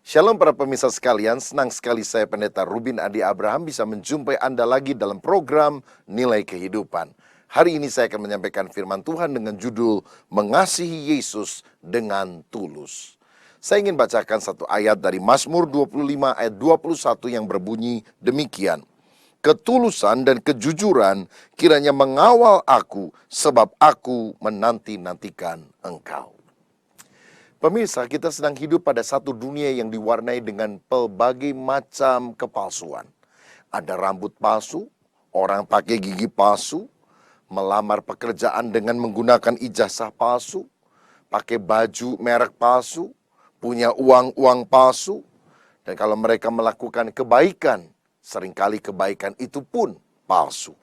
Shalom para pemirsa sekalian, senang sekali saya Pendeta Rubin Adi Abraham bisa menjumpai Anda lagi dalam program Nilai Kehidupan. Hari ini saya akan menyampaikan firman Tuhan dengan judul Mengasihi Yesus dengan Tulus. Saya ingin bacakan satu ayat dari Mazmur 25 ayat 21 yang berbunyi demikian. Ketulusan dan kejujuran kiranya mengawal aku, sebab aku menanti-nantikan Engkau. Pemirsa, kita sedang hidup pada satu dunia yang diwarnai dengan pelbagai macam kepalsuan. Ada rambut palsu, orang pakai gigi palsu, melamar pekerjaan dengan menggunakan ijazah palsu, pakai baju merek palsu, punya uang palsu, dan kalau mereka melakukan kebaikan, seringkali kebaikan itu pun palsu.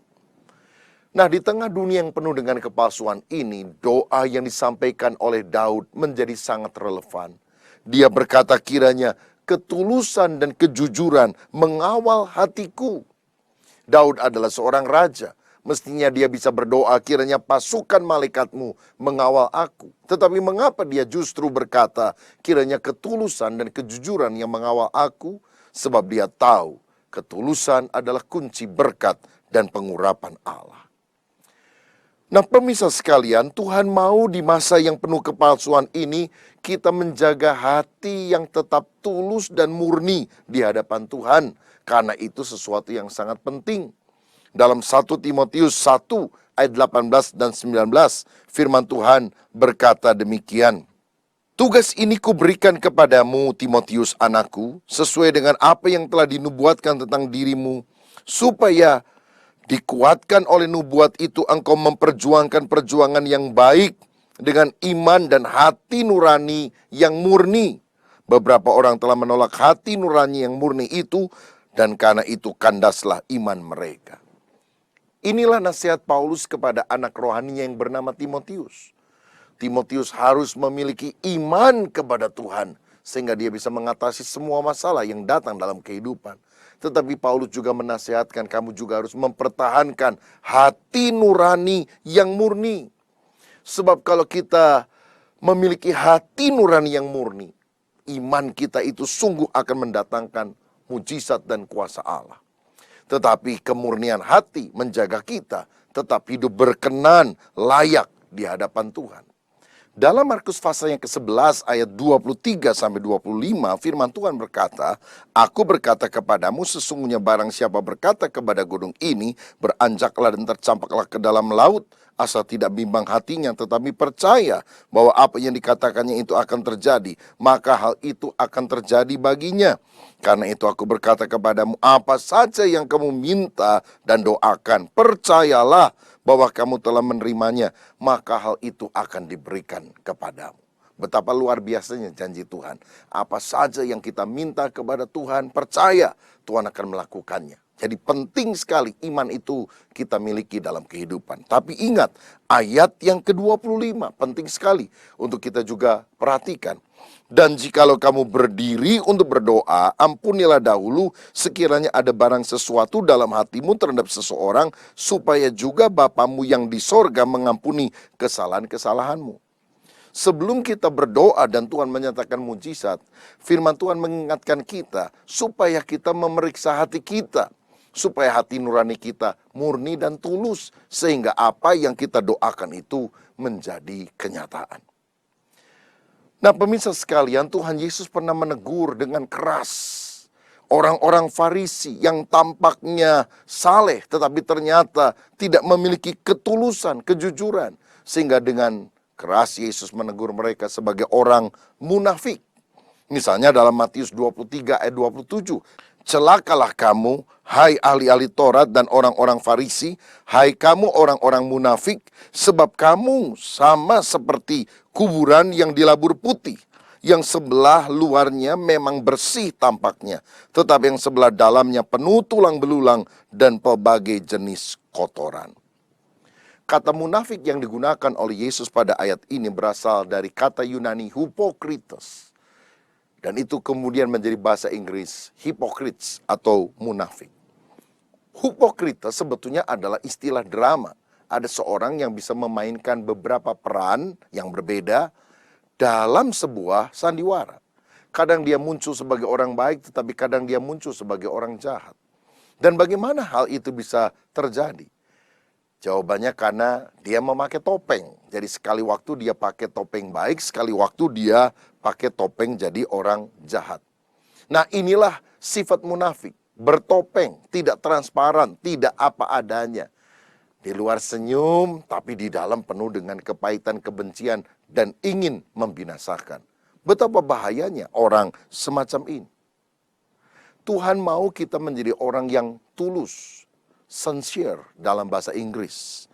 Nah, di tengah dunia yang penuh dengan kepalsuan ini, doa yang disampaikan oleh Daud menjadi sangat relevan. Dia berkata kiranya ketulusan dan kejujuran mengawal hatiku. Daud adalah seorang raja. Mestinya dia bisa berdoa kiranya pasukan malaikatmu mengawal aku. Tetapi mengapa dia justru berkata kiranya ketulusan dan kejujuran yang mengawal aku? Sebab dia tahu ketulusan adalah kunci berkat dan pengurapan Allah. Nah, pemirsa sekalian, Tuhan mau di masa yang penuh kepalsuan ini kita menjaga hati yang tetap tulus dan murni di hadapan Tuhan. Karena itu sesuatu yang sangat penting. Dalam 1 Timotius 1 ayat 18 dan 19, firman Tuhan berkata demikian. Tugas ini kuberikan kepadamu, Timotius anakku, sesuai dengan apa yang telah dinubuatkan tentang dirimu, supaya dikuatkan oleh nubuat itu engkau memperjuangkan perjuangan yang baik dengan iman dan hati nurani yang murni. Beberapa orang telah menolak hati nurani yang murni itu, dan karena itu kandaslah iman mereka. Inilah nasihat Paulus kepada anak rohaninya yang bernama Timotius. Timotius harus memiliki iman kepada Tuhan, sehingga dia bisa mengatasi semua masalah yang datang dalam kehidupan. Tetapi Paulus juga menasihatkan kamu juga harus mempertahankan hati nurani yang murni. Sebab kalau kita memiliki hati nurani yang murni, iman kita itu sungguh akan mendatangkan mujizat dan kuasa Allah. Tetapi kemurnian hati menjaga kita tetap hidup berkenan, layak di hadapan Tuhan. Dalam Markus pasal yang ke-11 ayat 23 sampai 25, firman Tuhan berkata, Aku berkata kepadamu, sesungguhnya barang siapa berkata kepada gunung ini, beranjaklah dan tercampaklah ke dalam laut, asal tidak bimbang hatinya, tetapi percaya bahwa apa yang dikatakannya itu akan terjadi, maka hal itu akan terjadi baginya. Karena itu aku berkata kepadamu, apa saja yang kamu minta dan doakan, percayalah bahwa kamu telah menerimanya, maka hal itu akan diberikan kepadamu. Betapa luar biasanya janji Tuhan. Apa saja yang kita minta kepada Tuhan, percaya Tuhan akan melakukannya. Jadi penting sekali iman itu kita miliki dalam kehidupan. Tapi ingat, ayat yang ke-25 penting sekali untuk kita juga perhatikan. Dan jikalau kamu berdiri untuk berdoa, ampunilah dahulu sekiranya ada barang sesuatu dalam hatimu terhadap seseorang, supaya juga Bapamu yang di sorga mengampuni kesalahan-kesalahanmu. Sebelum kita berdoa dan Tuhan menyatakan mujizat, firman Tuhan mengingatkan kita supaya kita memeriksa hati kita, supaya hati nurani kita murni dan tulus, sehingga apa yang kita doakan itu menjadi kenyataan. Nah, pemirsa sekalian, Tuhan Yesus pernah menegur dengan keras orang-orang Farisi yang tampaknya saleh, tetapi ternyata tidak memiliki ketulusan, kejujuran. Sehingga dengan keras Yesus menegur mereka sebagai orang munafik. Misalnya dalam Matius 23 ayat 27. Celakalah kamu, hai ahli-ahli Taurat dan orang-orang Farisi, hai kamu orang-orang munafik, sebab kamu sama seperti kuburan yang dilabur putih, yang sebelah luarnya memang bersih tampaknya, tetapi yang sebelah dalamnya penuh tulang belulang dan pelbagai jenis kotoran. Kata munafik yang digunakan oleh Yesus pada ayat ini berasal dari kata Yunani hypocrites. Dan itu kemudian menjadi bahasa Inggris hypocrites atau munafik. Hypocrites sebetulnya adalah istilah drama. Ada seorang yang bisa memainkan beberapa peran yang berbeda dalam sebuah sandiwara. Kadang dia muncul sebagai orang baik, tetapi kadang dia muncul sebagai orang jahat. Dan bagaimana hal itu bisa terjadi? Jawabannya karena dia memakai topeng. Jadi sekali waktu dia pakai topeng baik, sekali waktu dia pakai topeng jadi orang jahat. Nah, inilah sifat munafik. Bertopeng, tidak transparan, tidak apa adanya. Di luar senyum, tapi di dalam penuh dengan kepahitan, kebencian, dan ingin membinasakan. Betapa bahayanya orang semacam ini. Tuhan mau kita menjadi orang yang tulus, sincere dalam bahasa Inggris.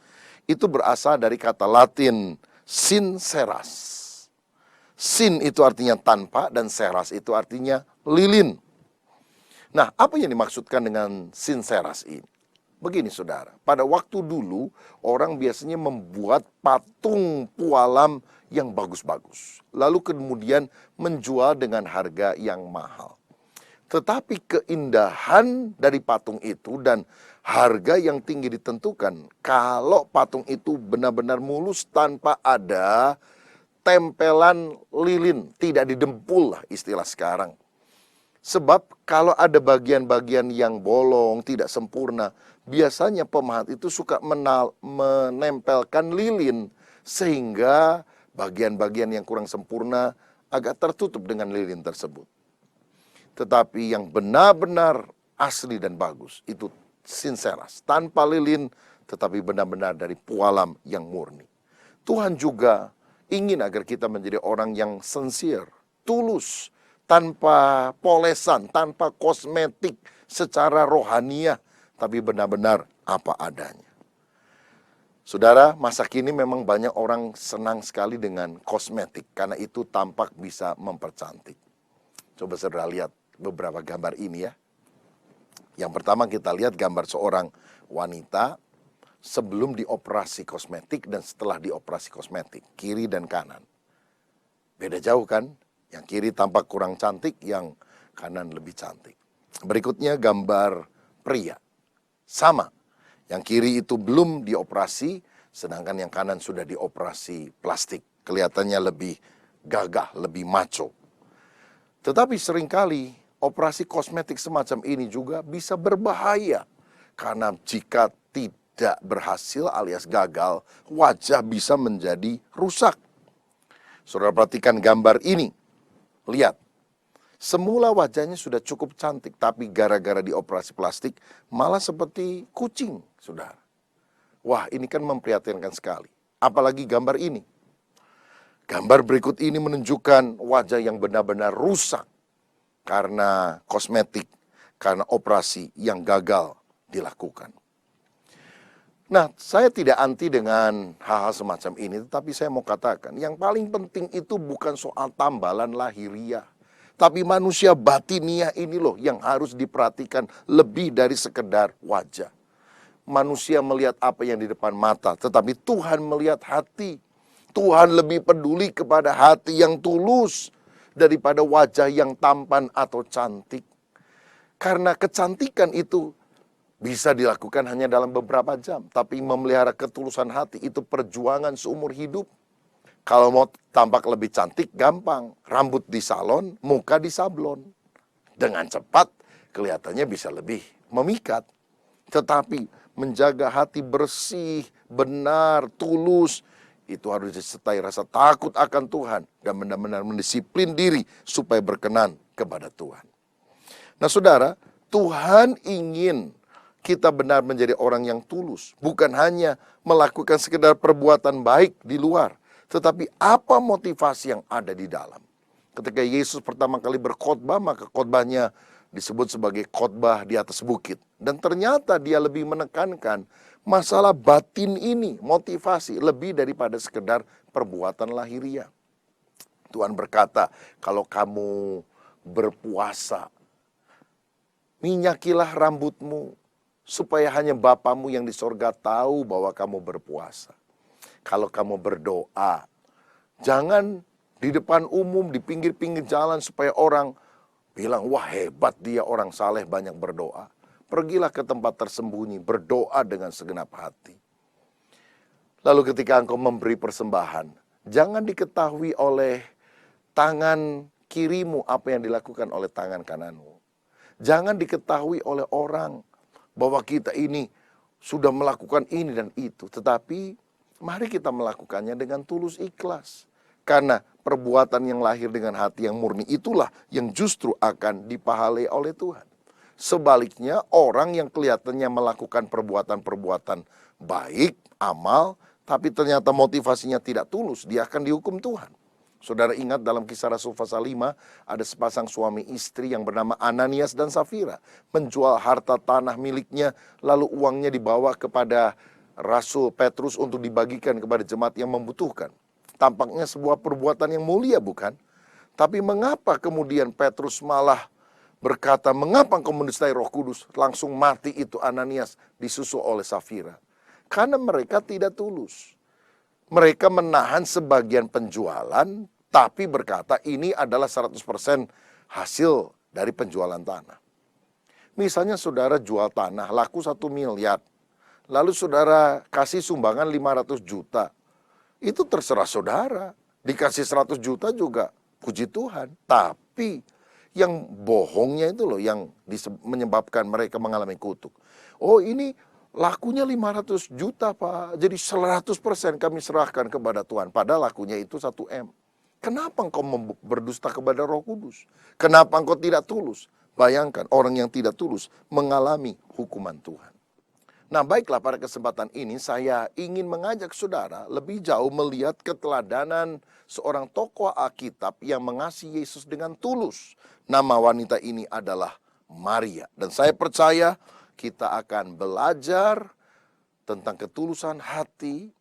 Itu berasal dari kata Latin sinceras. Sin itu artinya tanpa dan seras itu artinya lilin. Nah, apa yang dimaksudkan dengan sinceras ini? Begini saudara, pada waktu dulu orang biasanya membuat patung pualam yang bagus-bagus. Lalu kemudian menjual dengan harga yang mahal. Tetapi keindahan dari patung itu dan harga yang tinggi ditentukan kalau patung itu benar-benar mulus tanpa ada tempelan lilin, tidak didempul lah istilah sekarang. Sebab kalau ada bagian-bagian yang bolong, tidak sempurna, biasanya pemahat itu suka menempelkan lilin sehingga bagian-bagian yang kurang sempurna agak tertutup dengan lilin tersebut. Tetapi yang benar-benar asli dan bagus itu sinceras, tanpa lilin tetapi benar-benar dari pualam yang murni. Tuhan juga ingin agar kita menjadi orang yang sincere, tulus, tanpa polesan, tanpa kosmetik secara rohaniah, tapi benar-benar apa adanya. Saudara, masa kini memang banyak orang senang sekali dengan kosmetik, karena itu tampak bisa mempercantik. Coba saudara lihat beberapa gambar ini ya. Yang pertama kita lihat gambar seorang wanita sebelum dioperasi kosmetik dan setelah dioperasi kosmetik, kiri dan kanan. Beda jauh kan? Yang kiri tampak kurang cantik, yang kanan lebih cantik. Berikutnya gambar pria. Sama. Yang kiri itu belum dioperasi, sedangkan yang kanan sudah dioperasi plastik. Kelihatannya lebih gagah, lebih macho. Tetapi seringkali operasi kosmetik semacam ini juga bisa berbahaya. Karena jika tidak berhasil alias gagal, wajah bisa menjadi rusak. Saudara perhatikan gambar ini. Lihat, semula wajahnya sudah cukup cantik, tapi gara-gara dioperasi plastik malah seperti kucing, saudara. Wah, ini kan memprihatinkan sekali. Apalagi gambar ini. Gambar berikut ini menunjukkan wajah yang benar-benar rusak karena kosmetik, karena operasi yang gagal dilakukan. Nah, saya tidak anti dengan hal-hal semacam ini, tetapi saya mau katakan, yang paling penting itu bukan soal tambalan lahiriah, tapi manusia batiniah ini loh yang harus diperhatikan lebih dari sekedar wajah. Manusia melihat apa yang di depan mata, tetapi Tuhan melihat hati. Tuhan lebih peduli kepada hati yang tulus daripada wajah yang tampan atau cantik. Karena kecantikan itu bisa dilakukan hanya dalam beberapa jam. Tapi memelihara ketulusan hati itu perjuangan seumur hidup. Kalau mau tampak lebih cantik, gampang. Rambut di salon, muka di sablon. Dengan cepat, kelihatannya bisa lebih memikat. Tetapi menjaga hati bersih, benar, tulus, itu harus disertai rasa takut akan Tuhan dan benar-benar mendisiplin diri supaya berkenan kepada Tuhan. Nah saudara, Tuhan ingin kita benar menjadi orang yang tulus. Bukan hanya melakukan sekedar perbuatan baik di luar, tetapi apa motivasi yang ada di dalam. Ketika Yesus pertama kali berkhotbah, maka khotbahnya disebut sebagai khotbah di atas bukit. Dan ternyata dia lebih menekankan masalah batin ini, motivasi, lebih daripada sekedar perbuatan lahiriah. Tuhan berkata, kalau kamu berpuasa, minyakilah rambutmu, supaya hanya Bapamu yang di sorga tahu bahwa kamu berpuasa. Kalau kamu berdoa, jangan di depan umum, di pinggir-pinggir jalan supaya orang bilang, wah hebat dia orang saleh banyak berdoa. Pergilah ke tempat tersembunyi, berdoa dengan segenap hati. Lalu ketika engkau memberi persembahan, jangan diketahui oleh tangan kirimu apa yang dilakukan oleh tangan kananmu. Jangan diketahui oleh orang bahwa kita ini sudah melakukan ini dan itu. Tetapi mari kita melakukannya dengan tulus ikhlas. Karena perbuatan yang lahir dengan hati yang murni itulah yang justru akan dipahalai oleh Tuhan. Sebaliknya orang yang kelihatannya melakukan perbuatan-perbuatan baik, amal, tapi ternyata motivasinya tidak tulus, dia akan dihukum Tuhan. Saudara ingat dalam Kisah Rasul pasal 5, ada sepasang suami istri yang bernama Ananias dan Safira. Menjual harta tanah miliknya, lalu uangnya dibawa kepada Rasul Petrus untuk dibagikan kepada jemaat yang membutuhkan. Tampaknya sebuah perbuatan yang mulia, bukan? Tapi mengapa kemudian Petrus malah berkata, mengapa engkau mendustai Roh Kudus? Langsung mati itu Ananias disusul oleh Safira. Karena mereka tidak tulus. Mereka menahan sebagian penjualan, tapi berkata ini adalah 100% hasil dari penjualan tanah. Misalnya saudara jual tanah, laku 1 miliar. Lalu saudara kasih sumbangan 500 juta. Itu terserah saudara. Dikasih 100 juta juga, puji Tuhan. Tapi yang bohongnya itu loh yang menyebabkan mereka mengalami kutuk. Oh ini lakunya 500 juta Pak, jadi 100% kami serahkan kepada Tuhan. Padahal lakunya itu 1 M. Kenapa engkau berdusta kepada Roh Kudus? Kenapa engkau tidak tulus? Bayangkan orang yang tidak tulus mengalami hukuman Tuhan. Nah baiklah, pada kesempatan ini saya ingin mengajak saudara lebih jauh melihat keteladanan seorang tokoh Alkitab yang mengasihi Yesus dengan tulus. Nama wanita ini adalah Maria. Dan saya percaya kita akan belajar tentang ketulusan hati,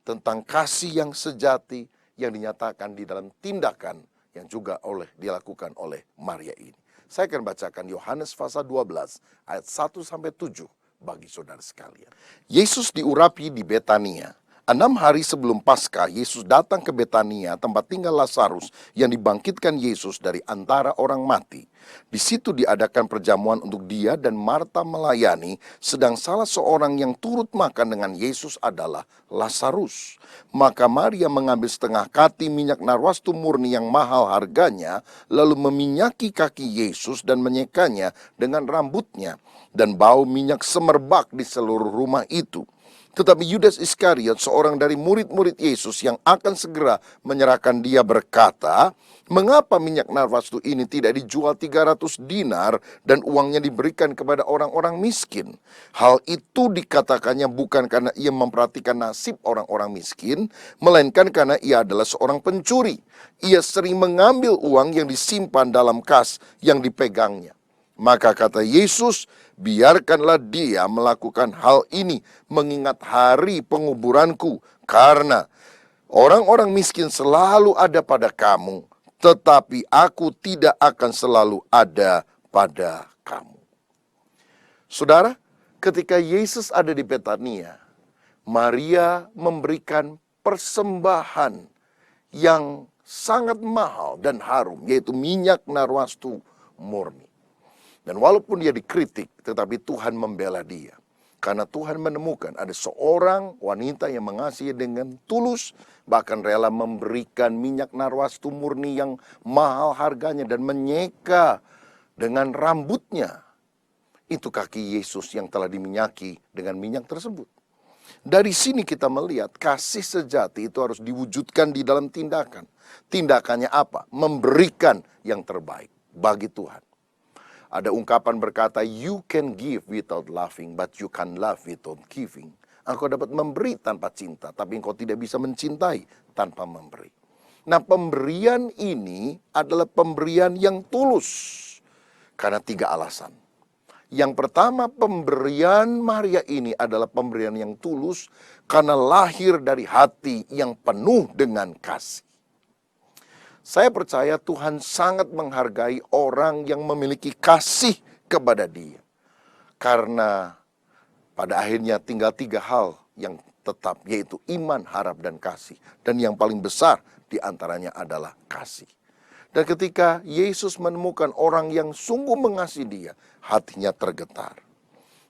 tentang kasih yang sejati yang dinyatakan di dalam tindakan yang juga dilakukan oleh Maria ini. Saya akan bacakan Yohanes pasal 12 ayat 1-7 bagi saudara sekalian. Yesus diurapi di Betania. 6 hari sebelum Paskah, Yesus datang ke Betania, tempat tinggal Lazarus yang dibangkitkan Yesus dari antara orang mati. Di situ diadakan perjamuan untuk dia dan Marta melayani, sedang salah seorang yang turut makan dengan Yesus adalah Lazarus. Maka Maria mengambil setengah kati minyak narwastu murni yang mahal harganya, lalu meminyaki kaki Yesus dan menyekanya dengan rambutnya, dan bau minyak semerbak di seluruh rumah itu. Tetapi Yudas Iskariot, seorang dari murid-murid Yesus yang akan segera menyerahkan dia, berkata, mengapa minyak narwastu ini tidak dijual 300 dinar dan uangnya diberikan kepada orang-orang miskin? Hal itu dikatakannya bukan karena ia memperhatikan nasib orang-orang miskin, melainkan karena ia adalah seorang pencuri. Ia sering mengambil uang yang disimpan dalam kas yang dipegangnya. Maka kata Yesus, biarkanlah dia melakukan hal ini mengingat hari penguburanku, karena orang-orang miskin selalu ada pada kamu, tetapi aku tidak akan selalu ada pada kamu. Saudara, ketika Yesus ada di Betania, Maria memberikan persembahan yang sangat mahal dan harum, yaitu minyak narwastu murni. Dan walaupun dia dikritik, tetapi Tuhan membela dia. Karena Tuhan menemukan ada seorang wanita yang mengasihi dengan tulus, bahkan rela memberikan minyak narwastu murni yang mahal harganya dan menyeka dengan rambutnya. Itu kaki Yesus yang telah diminyaki dengan minyak tersebut. Dari sini kita melihat kasih sejati itu harus diwujudkan di dalam tindakan. Tindakannya apa? Memberikan yang terbaik bagi Tuhan. Ada ungkapan berkata, you can give without loving, but you can love without giving. Engkau dapat memberi tanpa cinta, tapi engkau tidak bisa mencintai tanpa memberi. Nah, pemberian ini adalah pemberian yang tulus. Karena 3 alasan. Yang pertama, pemberian Maria ini adalah pemberian yang tulus karena lahir dari hati yang penuh dengan kasih. Saya percaya Tuhan sangat menghargai orang yang memiliki kasih kepada Dia. Karena pada akhirnya tinggal 3 hal yang tetap, yaitu iman, harap, dan kasih. Dan yang paling besar diantaranya adalah kasih. Dan ketika Yesus menemukan orang yang sungguh mengasihi Dia, hatinya tergetar.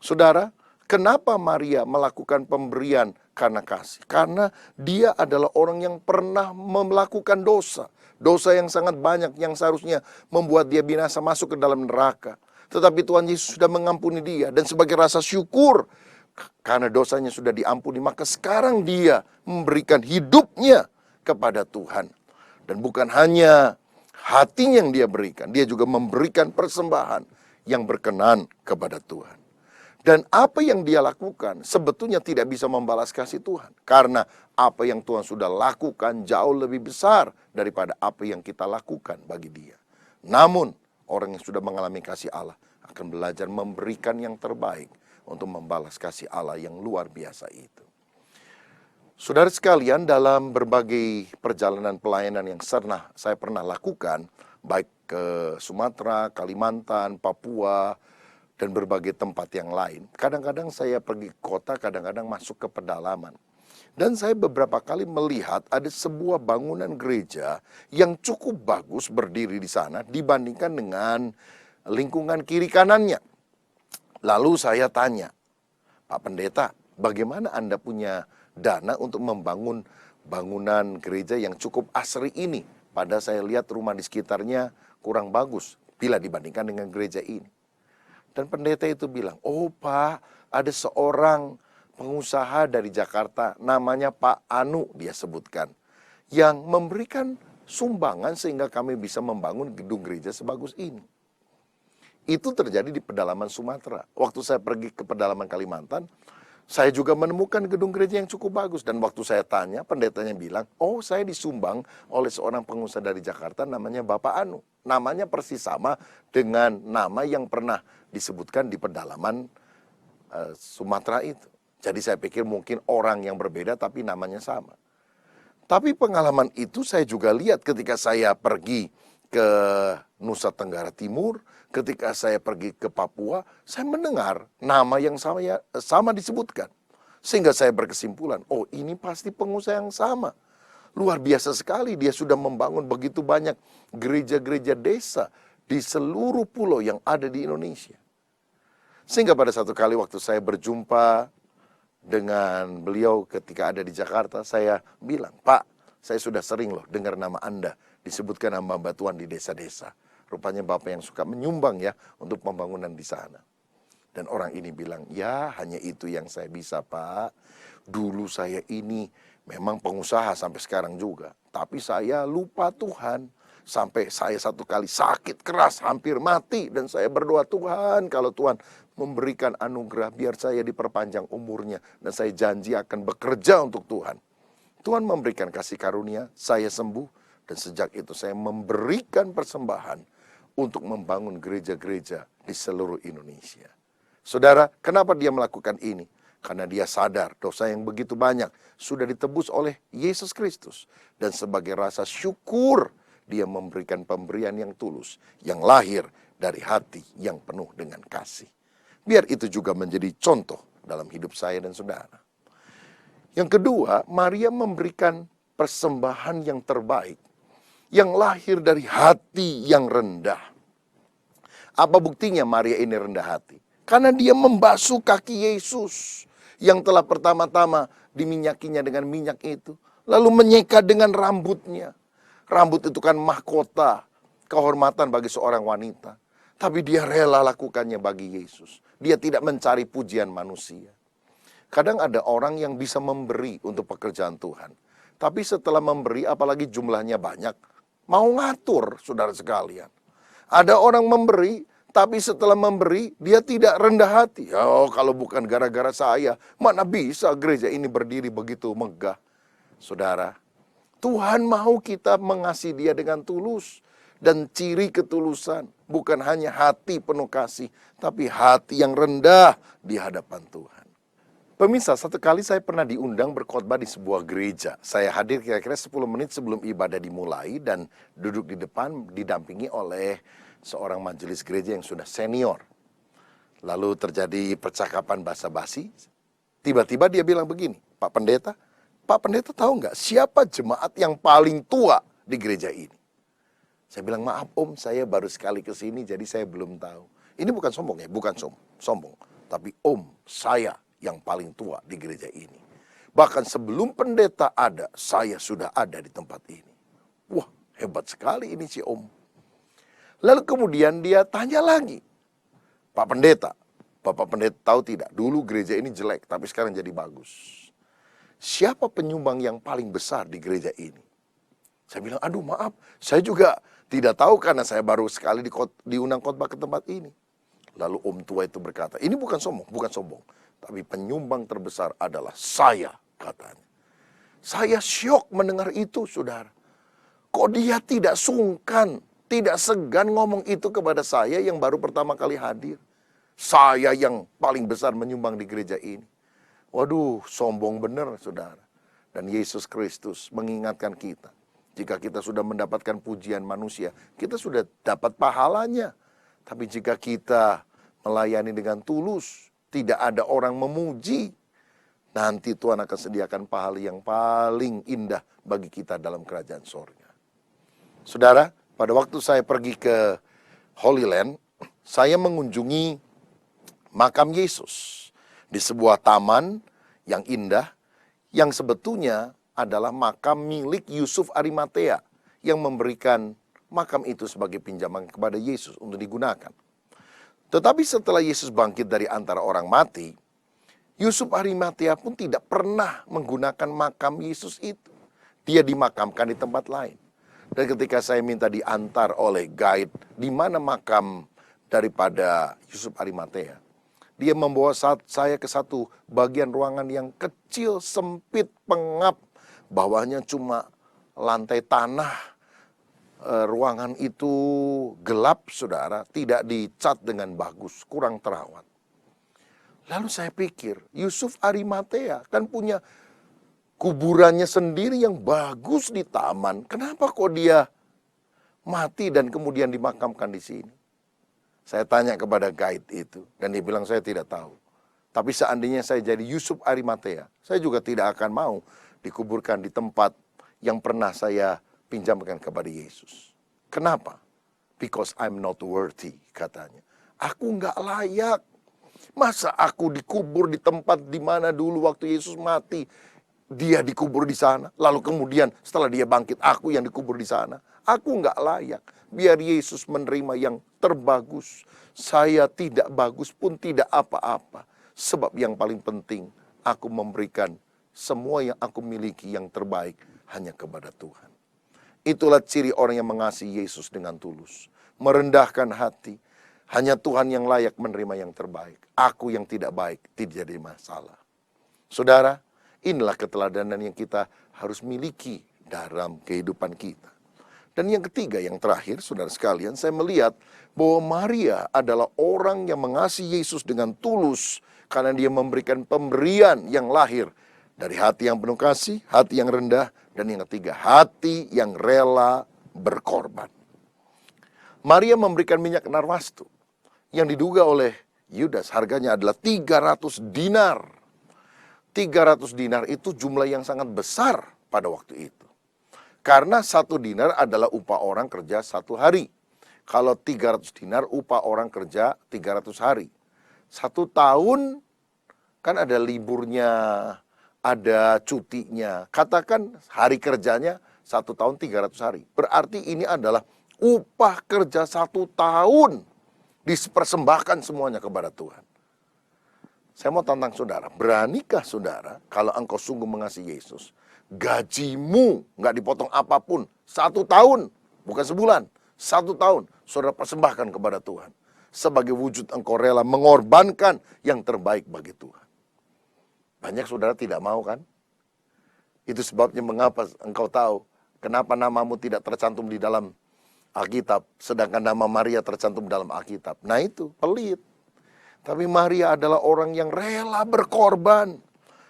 Saudara, kenapa Maria melakukan pemberian karena kasih? Karena dia adalah orang yang pernah melakukan dosa. Dosa yang sangat banyak yang seharusnya membuat dia binasa masuk ke dalam neraka. Tetapi Tuhan Yesus sudah mengampuni dia. Dan sebagai rasa syukur karena dosanya sudah diampuni, maka sekarang dia memberikan hidupnya kepada Tuhan. Dan bukan hanya hatinya yang dia berikan, dia juga memberikan persembahan yang berkenan kepada Tuhan. Dan apa yang dia lakukan sebetulnya tidak bisa membalas kasih Tuhan. Karena apa yang Tuhan sudah lakukan jauh lebih besar daripada apa yang kita lakukan bagi dia. Namun orang yang sudah mengalami kasih Allah akan belajar memberikan yang terbaik untuk membalas kasih Allah yang luar biasa itu. Saudara sekalian, dalam berbagai perjalanan pelayanan yang saya pernah lakukan, baik ke Sumatera, Kalimantan, Papua, dan berbagai tempat yang lain. Kadang-kadang saya pergi ke kota, kadang-kadang masuk ke pedalaman. Dan saya beberapa kali melihat ada sebuah bangunan gereja yang cukup bagus berdiri di sana dibandingkan dengan lingkungan kiri kanannya. Lalu saya tanya, Pak Pendeta, bagaimana Anda punya dana untuk membangun bangunan gereja yang cukup asri ini? Padahal saya lihat rumah di sekitarnya kurang bagus bila dibandingkan dengan gereja ini. Dan pendeta itu bilang, oh Pak, ada seorang pengusaha dari Jakarta, namanya Pak Anu, dia sebutkan, yang memberikan sumbangan sehingga kami bisa membangun gedung gereja sebagus ini. Itu terjadi di pedalaman Sumatera. Waktu saya pergi ke pedalaman Kalimantan, saya juga menemukan gedung gereja yang cukup bagus. Dan waktu saya tanya, pendetanya bilang, oh saya disumbang oleh seorang pengusaha dari Jakarta namanya Bapak Anu. Namanya persis sama dengan nama yang pernah disebutkan di pedalaman Sumatera itu. Jadi saya pikir mungkin orang yang berbeda tapi namanya sama. Tapi pengalaman itu saya juga lihat ketika saya pergi ke Nusa Tenggara Timur, ketika saya pergi ke Papua, saya mendengar nama yang sama disebutkan. Sehingga saya berkesimpulan, oh ini pasti pengusaha yang sama. Luar biasa sekali, dia sudah membangun begitu banyak gereja-gereja desa di seluruh pulau yang ada di Indonesia. Sehingga pada satu kali waktu saya berjumpa dengan beliau ketika ada di Jakarta, saya bilang, Pak, saya sudah sering loh dengar nama Anda disebutkan nama hamba Tuhan di desa-desa. Rupanya Bapak yang suka menyumbang ya untuk pembangunan di sana. Dan orang ini bilang, ya hanya itu yang saya bisa Pak. Dulu saya ini memang pengusaha sampai sekarang juga. Tapi saya lupa Tuhan. Sampai saya satu kali sakit keras, hampir mati. Dan saya berdoa, Tuhan kalau Tuhan memberikan anugerah, biar saya diperpanjang umurnya. Dan saya janji akan bekerja untuk Tuhan. Tuhan memberikan kasih karunia, saya sembuh. Dan sejak itu saya memberikan persembahan untuk membangun gereja-gereja di seluruh Indonesia. Saudara, kenapa dia melakukan ini? Karena dia sadar dosa yang begitu banyak sudah ditebus oleh Yesus Kristus. Dan sebagai rasa syukur, dia memberikan pemberian yang tulus, yang lahir dari hati yang penuh dengan kasih. Biar itu juga menjadi contoh dalam hidup saya dan saudara. Yang kedua, Maria memberikan persembahan yang terbaik, yang lahir dari hati yang rendah. Apa buktinya Maria ini rendah hati? Karena dia membasuh kaki Yesus yang telah pertama-tama diminyakinya dengan minyak itu. Lalu menyeka dengan rambutnya. Rambut itu kan mahkota, kehormatan bagi seorang wanita. Tapi dia rela lakukannya bagi Yesus. Dia tidak mencari pujian manusia. Kadang ada orang yang bisa memberi untuk pekerjaan Tuhan. Tapi setelah memberi, apalagi jumlahnya banyak, mau ngatur, saudara sekalian. Ada orang memberi, tapi setelah memberi, dia tidak rendah hati. Oh, kalau bukan gara-gara saya, mana bisa gereja ini berdiri begitu megah. Saudara, Tuhan mau kita mengasihi dia dengan tulus. Dan ciri ketulusan bukan hanya hati penuh kasih, tapi hati yang rendah di hadapan Tuhan. Pemirsa, satu kali saya pernah diundang berkhotbah di sebuah gereja. Saya hadir kira-kira 10 menit sebelum ibadah dimulai dan duduk di depan didampingi oleh seorang majelis gereja yang sudah senior. Lalu terjadi percakapan basa-basi. Tiba-tiba dia bilang begini, Pak Pendeta tahu nggak siapa jemaat yang paling tua di gereja ini? Saya bilang, maaf Om, saya baru sekali ke sini jadi saya belum tahu. Ini bukan sombong ya, bukan sombong. Tapi Om, saya yang paling tua di gereja ini. Bahkan sebelum pendeta ada, saya sudah ada di tempat ini. Wah, hebat sekali ini si Om. Lalu kemudian dia tanya lagi, Pak Pendeta, Bapak Pendeta tahu tidak, dulu gereja ini jelek, tapi sekarang jadi bagus. Siapa penyumbang yang paling besar di gereja ini? Saya bilang, aduh maaf, saya juga tidak tahu karena saya baru sekali diundang khotbah ke tempat ini. Lalu Om tua itu berkata, ini bukan sombong, tapi penyumbang terbesar adalah saya, katanya. Saya syok mendengar itu, saudara. Kok dia tidak sungkan, tidak segan ngomong itu kepada saya yang baru pertama kali hadir. Saya yang paling besar menyumbang di gereja ini. Waduh, sombong benar, saudara. Dan Yesus Kristus mengingatkan kita. Jika kita sudah mendapatkan pujian manusia, kita sudah dapat pahalanya. Tapi jika kita melayani dengan tulus, tidak ada orang memuji, nanti Tuhan akan sediakan pahala yang paling indah bagi kita dalam kerajaan sorga. Saudara, pada waktu saya pergi ke Holy Land, saya mengunjungi makam Yesus di sebuah taman yang indah, yang sebetulnya adalah makam milik Yusuf Arimatea yang memberikan makam itu sebagai pinjaman kepada Yesus untuk digunakan. Tetapi setelah Yesus bangkit dari antara orang mati, Yusuf Arimatea pun tidak pernah menggunakan makam Yesus itu. Dia dimakamkan di tempat lain. Dan ketika saya minta diantar oleh guide di mana makam daripada Yusuf Arimatea, dia membawa saya ke satu bagian ruangan yang kecil, sempit, pengap. Bawahnya cuma lantai tanah. Ruangan itu gelap, saudara, tidak dicat dengan bagus, kurang terawat. Lalu saya pikir, Yusuf Arimatea kan punya kuburannya sendiri yang bagus di taman. Kenapa kok dia mati dan kemudian dimakamkan di sini? Saya tanya kepada guide itu, dan dia bilang saya tidak tahu. Tapi seandainya saya jadi Yusuf Arimatea, saya juga tidak akan mau dikuburkan di tempat yang pernah saya pinjamkan kepada Yesus. Kenapa? Because I'm not worthy, katanya. Aku nggak layak. Masa aku dikubur di tempat di mana dulu waktu Yesus mati, dia dikubur di sana. Lalu kemudian setelah dia bangkit, aku yang dikubur di sana. Aku nggak layak. Biar Yesus menerima yang terbagus. Saya tidak bagus pun tidak apa-apa. Sebab yang paling penting, aku memberikan semua yang aku miliki yang terbaik hanya kepada Tuhan. Itulah ciri orang yang mengasihi Yesus dengan tulus. Merendahkan hati. Hanya Tuhan yang layak menerima yang terbaik. Aku yang tidak baik tidak jadi masalah. Saudara, inilah keteladanan yang kita harus miliki dalam kehidupan kita. Dan yang ketiga, yang terakhir, saudara sekalian, saya melihat bahwa Maria adalah orang yang mengasihi Yesus dengan tulus. Karena dia memberikan pemberian yang lahir dari hati yang penuh kasih, hati yang rendah, dan yang ketiga, hati yang rela berkorban. Maria memberikan minyak narwastu yang diduga oleh Yudas harganya adalah 300 dinar. 300 dinar itu jumlah yang sangat besar pada waktu itu. Karena 1 dinar adalah upah orang kerja 1 hari. Kalau 300 dinar upah orang kerja 300 hari. 1 tahun kan ada liburnya, ada cutinya. Katakan hari kerjanya 1 tahun 300 hari. Berarti ini adalah upah kerja 1 tahun. Dipersembahkan semuanya kepada Tuhan. Saya mau tantang saudara, beranikah saudara kalau engkau sungguh mengasihi Yesus, gajimu nggak dipotong apapun, 1 tahun, bukan sebulan, 1 tahun, saudara persembahkan kepada Tuhan. Sebagai wujud engkau rela mengorbankan yang terbaik bagi Tuhan. Banyak saudara tidak mau kan? Itu sebabnya mengapa engkau tahu kenapa namamu tidak tercantum di dalam Alkitab, sedangkan nama Maria tercantum dalam Alkitab. Nah itu, pelit. Tapi Maria adalah orang yang rela berkorban,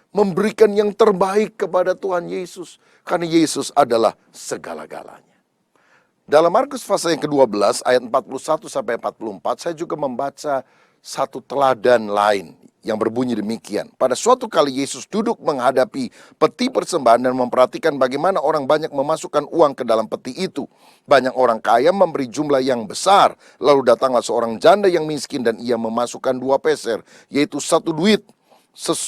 memberikan yang terbaik kepada Tuhan Yesus. Karena Yesus adalah segala-galanya. Dalam Markus pasal yang ke-12, ayat 41-44, saya juga membaca satu teladan lain yang berbunyi demikian. Pada suatu kali Yesus duduk menghadapi peti persembahan dan memperhatikan bagaimana orang banyak memasukkan uang ke dalam peti itu. Banyak orang kaya memberi jumlah yang besar. Lalu datanglah seorang janda yang miskin dan ia memasukkan 2 peser, yaitu 1 duit.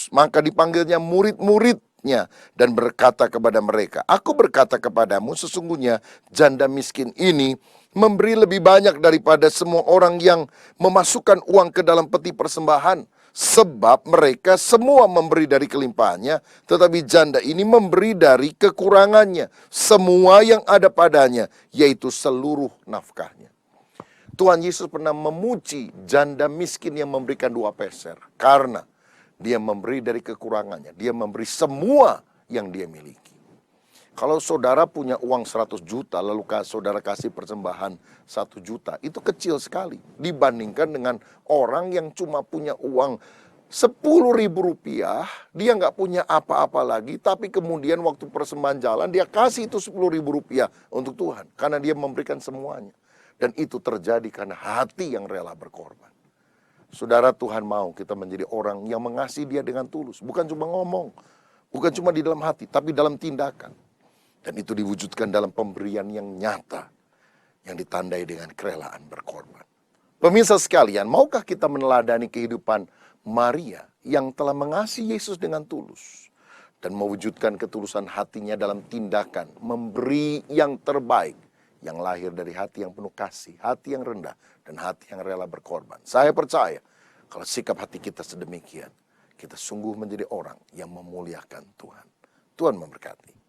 Maka dipanggilnya murid-muridnya murid-muridnya dan berkata kepada mereka, "Aku berkata kepadamu, sesungguhnya janda miskin ini memberi lebih banyak daripada semua orang yang memasukkan uang ke dalam peti persembahan. Sebab mereka semua memberi dari kelimpahannya, tetapi janda ini memberi dari kekurangannya, semua yang ada padanya, yaitu seluruh nafkahnya." Tuhan Yesus pernah memuji janda miskin yang memberikan 2 peser. Karena dia memberi dari kekurangannya. Dia memberi semua yang dia miliki. Kalau saudara punya uang 100 juta, lalu saudara kasih persembahan 1 juta, itu kecil sekali. Dibandingkan dengan orang yang cuma punya uang 10.000 rupiah, dia nggak punya apa-apa lagi, tapi kemudian waktu persembahan jalan, dia kasih itu 10.000 rupiah untuk Tuhan. Karena dia memberikan semuanya. Dan itu terjadi karena hati yang rela berkorban. Saudara, Tuhan mau kita menjadi orang yang mengasihi Dia dengan tulus. Bukan cuma ngomong, bukan cuma di dalam hati, tapi dalam tindakan. Dan itu diwujudkan dalam pemberian yang nyata, yang ditandai dengan kerelaan berkorban. Pemirsa sekalian, maukah kita meneladani kehidupan Maria yang telah mengasihi Yesus dengan tulus dan mewujudkan ketulusan hatinya dalam tindakan, memberi yang terbaik, yang lahir dari hati yang penuh kasih, hati yang rendah, dan hati yang rela berkorban. Saya percaya, kalau sikap hati kita sedemikian, kita sungguh menjadi orang yang memuliakan Tuhan. Tuhan memberkati.